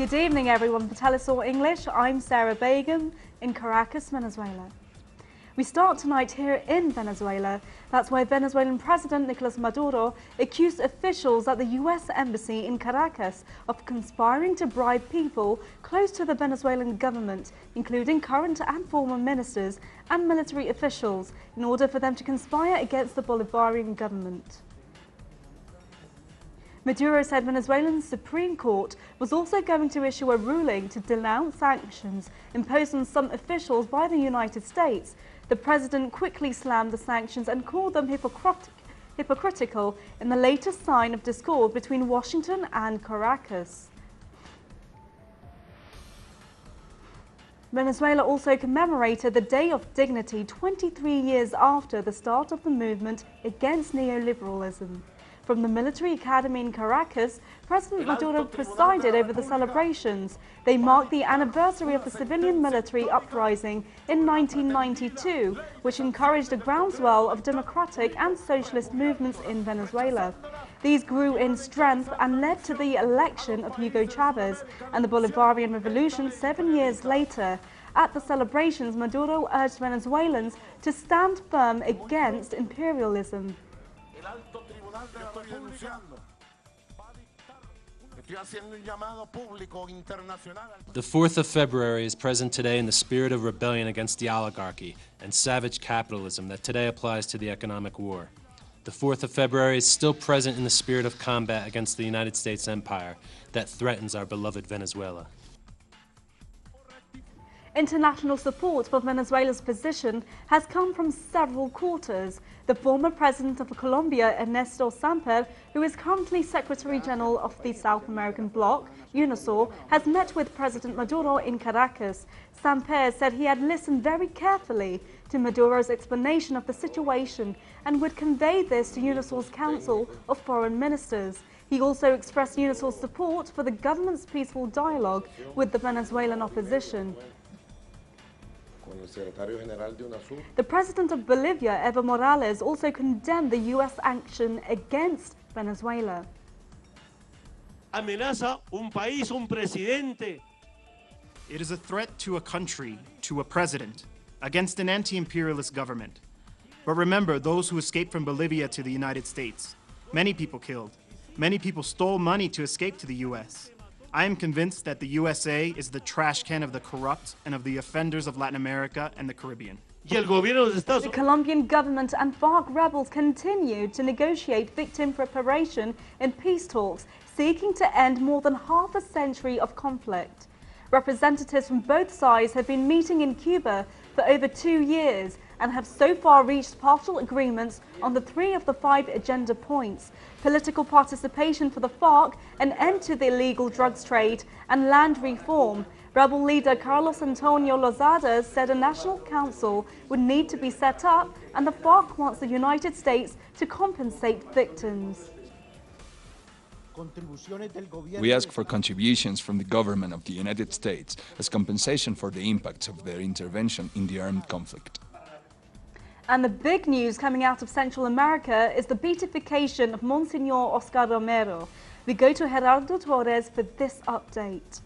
Good evening, everyone. For Telesur English, I'm Sarah Begum in Caracas, Venezuela. We start tonight here in Venezuela. That's where Venezuelan President Nicolas Maduro accused officials at the U.S. Embassy in Caracas of conspiring to bribe people close to the Venezuelan government, including current and former ministers and military officials, in order for them to conspire against the Bolivarian government. Maduro said Venezuela's Supreme Court was also going to issue a ruling to denounce sanctions imposed on some officials by the United States. The president quickly slammed the sanctions and called them hypocritical in the latest sign of discord between Washington and Caracas. Venezuela also commemorated the Day of Dignity 23 years after the start of the movement against neoliberalism. From the military academy in Caracas, President Maduro presided over the celebrations. They marked the anniversary of the civilian military uprising in 1992, which encouraged a groundswell of democratic and socialist movements in Venezuela. These grew in strength and led to the election of Hugo Chavez and the Bolivarian Revolution 7 years later. At the celebrations, Maduro urged Venezuelans to stand firm against imperialism. The 4th of February is present today in the spirit of rebellion against the oligarchy and savage capitalism that today applies to the economic war. The 4th of February is still present in the spirit of combat against the United States empire that threatens our beloved Venezuela. International support for Venezuela's position has come from several quarters. The former president of Colombia, Ernesto Samper, who is currently Secretary General of the South American bloc, UNASUR, has met with President Maduro in Caracas. Samper said he had listened very carefully to Maduro's explanation of the situation and would convey this to UNASUR's Council of Foreign Ministers. He also expressed UNASUR's support for the government's peaceful dialogue with the Venezuelan opposition. The president of Bolivia, Evo Morales, also condemned the U.S. action against Venezuela. Amenaza un país, un presidente. It is a threat to a country, to a president, against an anti-imperialist government. But remember those who escaped from Bolivia to the United States. Many people killed. Many people stole money to escape to the U.S. I am convinced that the USA is the trash can of the corrupt and of the offenders of Latin America and the Caribbean. The Colombian government and FARC rebels continue to negotiate victim reparation in peace talks, seeking to end more than half a century of conflict. Representatives from both sides have been meeting in Cuba for over 2 years and have so far reached partial agreements on the 3 of the 5 agenda points: political participation for the FARC, an end to the illegal drugs trade, and land reform. Rebel leader Carlos Antonio Lozada said a national council would need to be set up, and the FARC wants the United States to compensate victims. We ask for contributions from the government of the United States as compensation for the impacts of their intervention in the armed conflict. And the big news coming out of Central America is the beatification of Monsignor Oscar Romero. We go to Gerardo Torres for this update.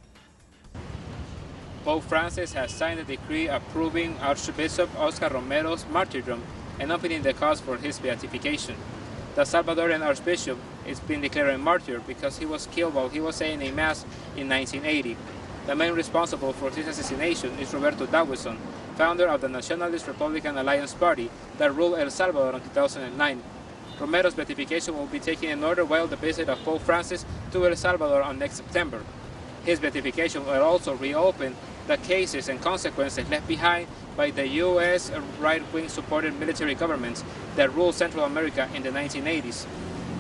Pope Francis has signed a decree approving Archbishop Oscar Romero's martyrdom and opening the cause for his beatification. The Salvadorian Archbishop is being declared a martyr because he was killed while he was saying a mass in 1980. The man responsible for his assassination is Roberto Dawson, founder of the Nationalist Republican Alliance Party that ruled El Salvador in 2009. Romero's beatification will be taken in order while the visit of Pope Francis to El Salvador on next September. His beatification will also reopen the cases and consequences left behind by the U.S. right-wing supported military governments that ruled Central America in the 1980s.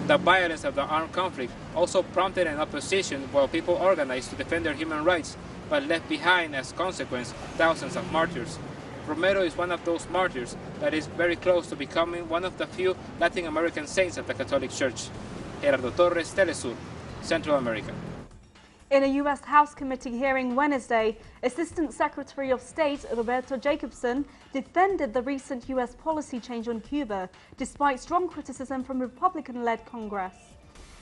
The violence of the armed conflict also prompted an opposition while people organized to defend their human rights, but left behind as consequence thousands of martyrs. Romero is one of those martyrs that is very close to becoming one of the few Latin American saints of the Catholic Church. Gerardo Torres, Telesur, Central America. In a U.S. House committee hearing Wednesday, Assistant Secretary of State Roberto Jacobson defended the recent U.S. policy change on Cuba, despite strong criticism from Republican-led Congress.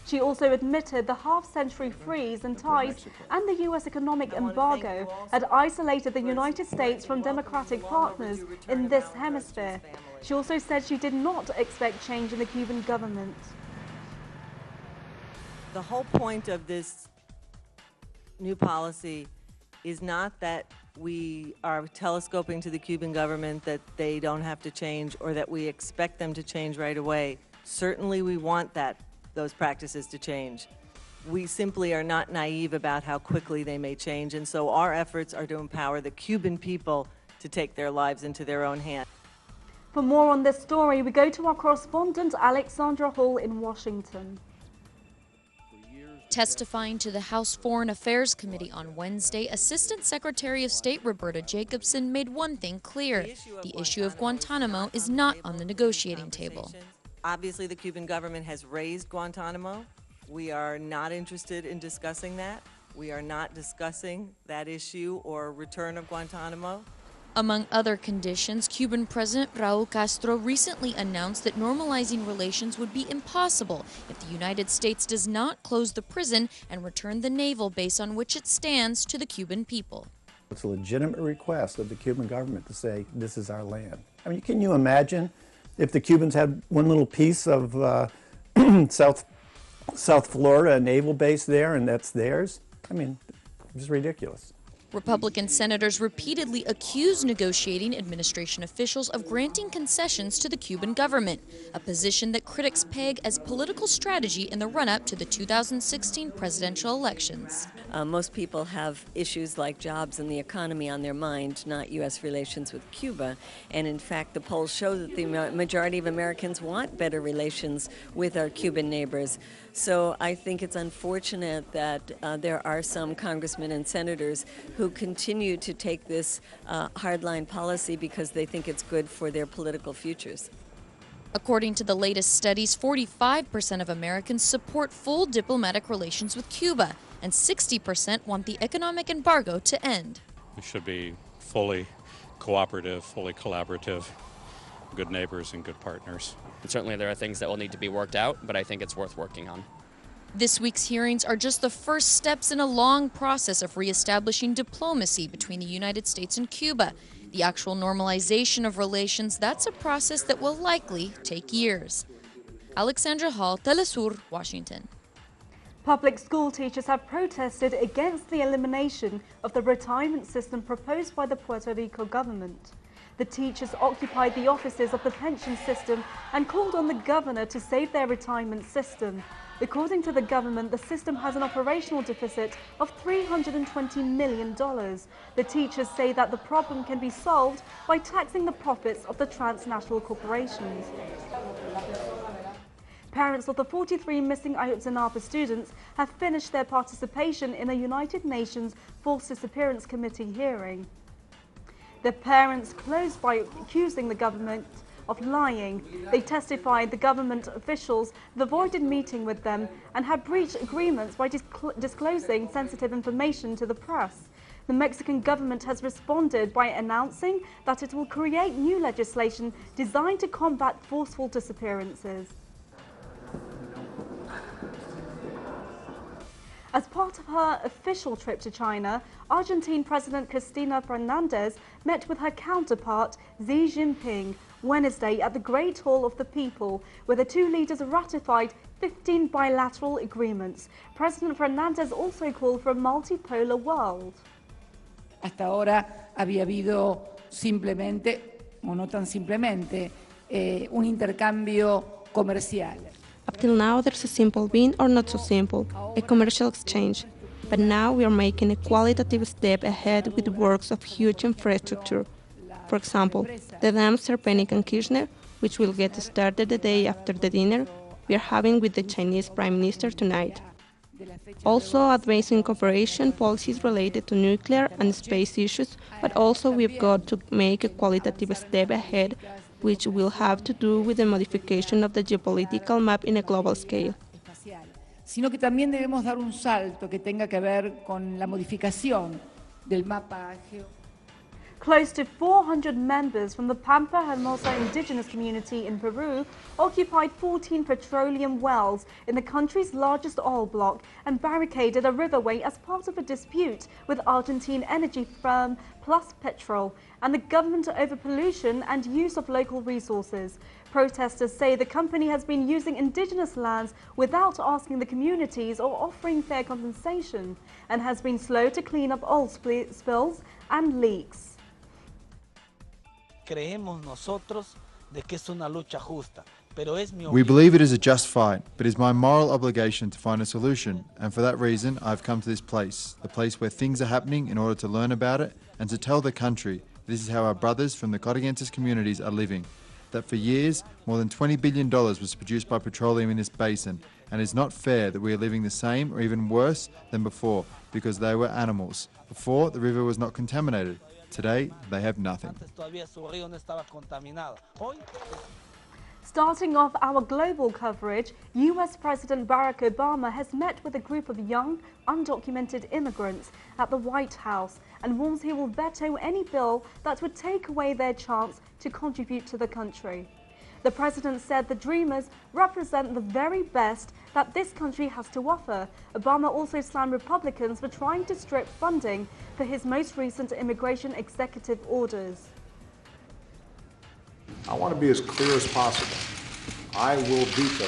She also admitted the half-century freeze and ties and the U.S. economic embargo had isolated the United States from democratic partners in this hemisphere. She also said she did not expect change in the Cuban government. The whole point of this new policy is not that we are telescoping to the Cuban government that they don't have to change or that we expect them to change right away. Certainly we want those practices to change. We simply are not naive about how quickly they may change, and so our efforts are to empower the Cuban people to take their lives into their own hands. For more on this story, we go to our correspondent Alexandra Hall in Washington. Testifying to the House Foreign Affairs Committee on Wednesday, Assistant Secretary of State Roberta Jacobson made one thing clear. The issue of Guantanamo is not on the negotiating table. Obviously, the Cuban government has raised Guantanamo. We are not interested in discussing that. We are not discussing that issue or return of Guantanamo. Among other conditions, Cuban President Raúl Castro recently announced that normalizing relations would be impossible if the United States does not close the prison and return the naval base on which it stands to the Cuban people. It's a legitimate request of the Cuban government to say, this is our land. I mean, can you imagine if the Cubans had one little piece of South Florida, a naval base there, and that's theirs? I mean, it's ridiculous. Republican senators repeatedly accused negotiating administration officials of granting concessions to the Cuban government, a position that critics peg as political strategy in the run-up to the 2016 presidential elections. Most people have issues like jobs and the economy on their mind, not U.S. relations with Cuba. And in fact, the polls show that the majority of Americans want better relations with our Cuban neighbors. So I think it's unfortunate that there are some congressmen and senators who continue to take this hardline policy because they think it's good for their political futures. According to the latest studies, 45% of Americans support full diplomatic relations with Cuba, and 60% want the economic embargo to end. We should be fully cooperative, fully collaborative, good neighbors and good partners. And certainly there are things that will need to be worked out, but I think it's worth working on. This week's hearings are just the first steps in a long process of reestablishing diplomacy between the United States and Cuba. The actual normalization of relations, that's a process that will likely take years. Alexandra Hall, Telesur, Washington. Public school teachers have protested against the elimination of the retirement system proposed by the Puerto Rico government. The teachers occupied the offices of the pension system and called on the governor to save their retirement system. According to the government, the system has an operational deficit of $320 million. The teachers say that the problem can be solved by taxing the profits of the transnational corporations. Parents of the 43 missing Ayotzinapa students have finished their participation in a United Nations Forced Disappearance Committee hearing. The parents closed by accusing the government of lying. They testified the government officials have avoided meeting with them and have breached agreements by disclosing sensitive information to the press. The Mexican government has responded by announcing that it will create new legislation designed to combat forceful disappearances. As part of her official trip to China, Argentine President Cristina Fernández met with her counterpart Xi Jinping Wednesday at the Great Hall of the People, where the two leaders ratified 15 bilateral agreements. President Fernández also called for a multipolar world. Hasta ahora había habido simplemente, o no tan simplemente, un intercambio comercial. Up till now, there's a simple win or not so simple, a commercial exchange. But now we are making a qualitative step ahead with works of huge infrastructure. For example, the dams Serpenik and Kirchner, which will get started the day after the dinner we are having with the Chinese Prime Minister tonight. Also advancing cooperation policies related to nuclear and space issues, but also we've got to make a qualitative step ahead which will have to do with the modification of the geopolitical map in a global scale. Sino que también debemos dar un salto que tenga que ver con la modificación del mapa. Close to 400 members from the Pampa Hermosa indigenous community in Peru occupied 14 petroleum wells in the country's largest oil block and barricaded a riverway as part of a dispute with Argentine energy firm Plus Petrol and the government over pollution and use of local resources. Protesters say the company has been using indigenous lands without asking the communities or offering fair compensation and has been slow to clean up oil spills and leaks. We believe it is a just fight, but it is my moral obligation to find a solution, and for that reason I've come to this place, the place where things are happening, in order to learn about it and to tell the country this is how our brothers from the Corrientes communities are living, that for years more than $20 billion was produced by petroleum in this basin, and it is not fair that we are living the same or even worse than before because they were animals. Before, the river was not contaminated. Today, they have nothing. Starting off our global coverage, US President Barack Obama has met with a group of young, undocumented immigrants at the White House and warns he will veto any bill that would take away their chance to contribute to the country. The president said the Dreamers represent the very best that this country has to offer. Obama also slammed Republicans for trying to strip funding for his most recent immigration executive orders. I want to be as clear as possible. I will veto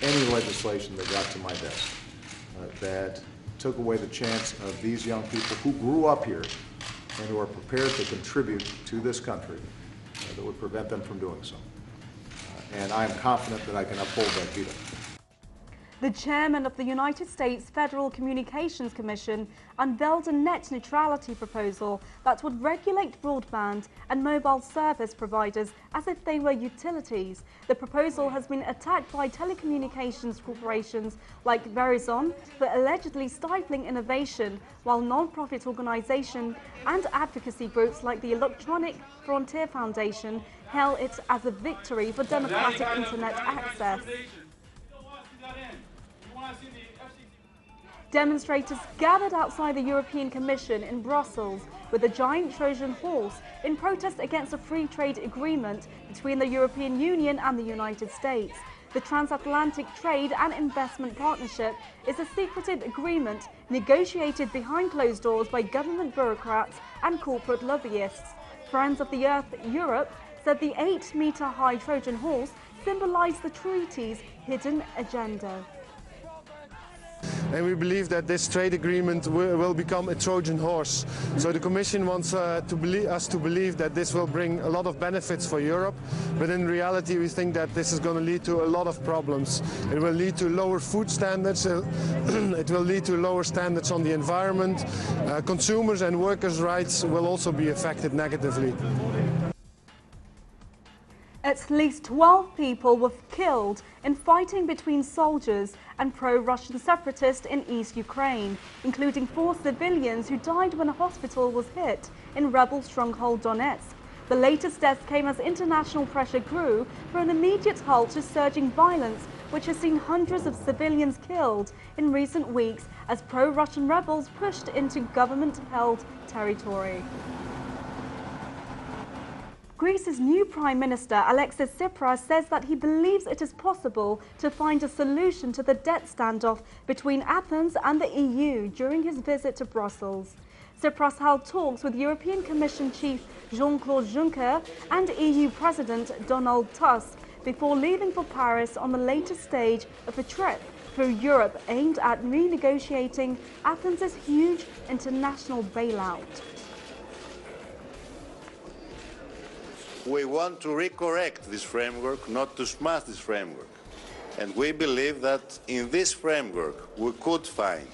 any legislation that got to my desk that took away the chance of these young people who grew up here and who are prepared to contribute to this country that would prevent them from doing so. And I am confident that I can uphold that veto. The chairman of the United States Federal Communications Commission unveiled a net neutrality proposal that would regulate broadband and mobile service providers as if they were utilities. The proposal has been attacked by telecommunications corporations like Verizon for allegedly stifling innovation, while non-profit organizations and advocacy groups like the Electronic Frontier Foundation hail it as a victory for democratic internet access. Demonstrators gathered outside the European Commission in Brussels with a giant Trojan horse in protest against a free trade agreement between the European Union and the United States. The Transatlantic Trade and Investment Partnership is a secretive agreement negotiated behind closed doors by government bureaucrats and corporate lobbyists. Friends of the Earth Europe said the 8-meter-high Trojan horse symbolized the treaty's hidden agenda. And we believe that this trade agreement will become a Trojan horse. So the Commission wants us to believe that this will bring a lot of benefits for Europe, but in reality we think that this is going to lead to a lot of problems. It will lead to lower food standards, it will lead to lower standards on the environment, consumers and workers' rights will also be affected negatively. At least 12 people were killed in fighting between soldiers and pro-Russian separatists in East Ukraine, including 4 civilians who died when a hospital was hit in rebel stronghold Donetsk. The latest deaths came as international pressure grew for an immediate halt to surging violence, which has seen hundreds of civilians killed in recent weeks as pro-Russian rebels pushed into government-held territory. Greece's new Prime Minister, Alexis Tsipras, says that he believes it is possible to find a solution to the debt standoff between Athens and the EU during his visit to Brussels. Tsipras held talks with European Commission Chief Jean-Claude Juncker and EU President Donald Tusk before leaving for Paris on the latest stage of a trip through Europe aimed at renegotiating Athens' huge international bailout. We want to recorrect this framework, not to smash this framework. And we believe that in this framework we could find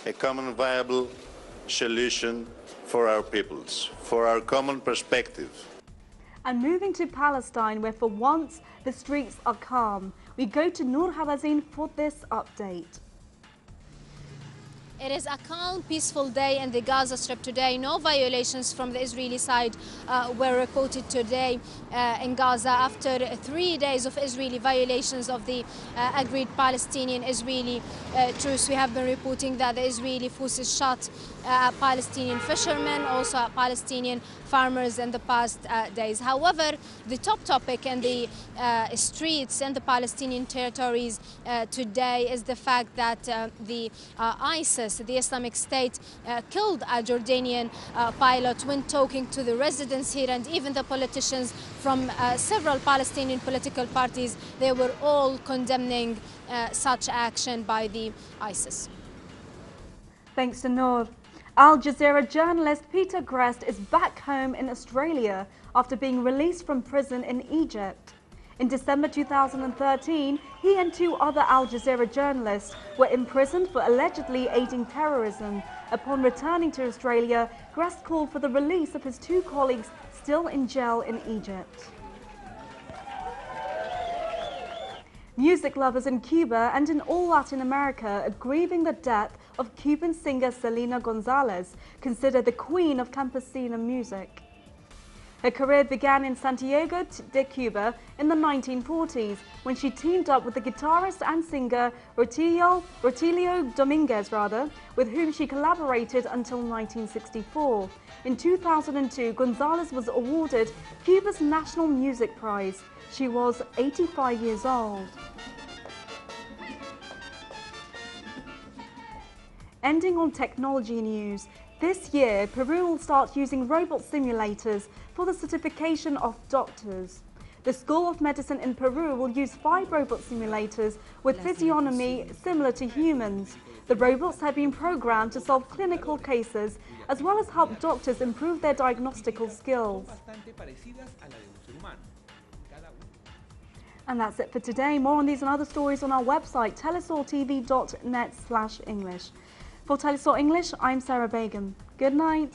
a common viable solution for our peoples, for our common perspective. And moving to Palestine, where for once the streets are calm, we go to Noor Hawazin for this update. It is a calm, peaceful day in the Gaza Strip today. No violations from the Israeli side were reported today in Gaza after 3 days of Israeli violations of the agreed Palestinian-Israeli truce. We have been reporting that the Israeli forces shot at Palestinian fishermen, also at Palestinian farmers in the past days. However, the top topic in the streets in the Palestinian territories today is the fact that the ISIS, the Islamic State, killed a Jordanian pilot when talking to the residents here, and even the politicians from several Palestinian political parties, they were all condemning such action by the ISIS. Thanks to Noor. Al Jazeera journalist Peter Grest is back home in Australia after being released from prison in Egypt. In December 2013, he and 2 other Al Jazeera journalists were imprisoned for allegedly aiding terrorism. Upon returning to Australia, Grest called for the release of his 2 colleagues still in jail in Egypt. Music lovers in Cuba and in all Latin America are grieving the death of Cuban singer Selena Gonzalez, considered the queen of campesina music. Her career began in Santiago de Cuba in the 1940s when she teamed up with the guitarist and singer Rutilio Dominguez, with whom she collaborated until 1964. In 2002, Gonzalez was awarded Cuba's National Music Prize. She was 85 years old. Ending on technology news, this year Peru will start using robot simulators for the certification of doctors. The School of Medicine in Peru will use 5 robot simulators with physiognomy similar to humans. The robots have been programmed to solve clinical cases as well as help doctors improve their diagnostical skills. And that's it for today. More on these and other stories on our website, telesortv.net/English. For Telesor English, I'm Sarah Begum. Good night.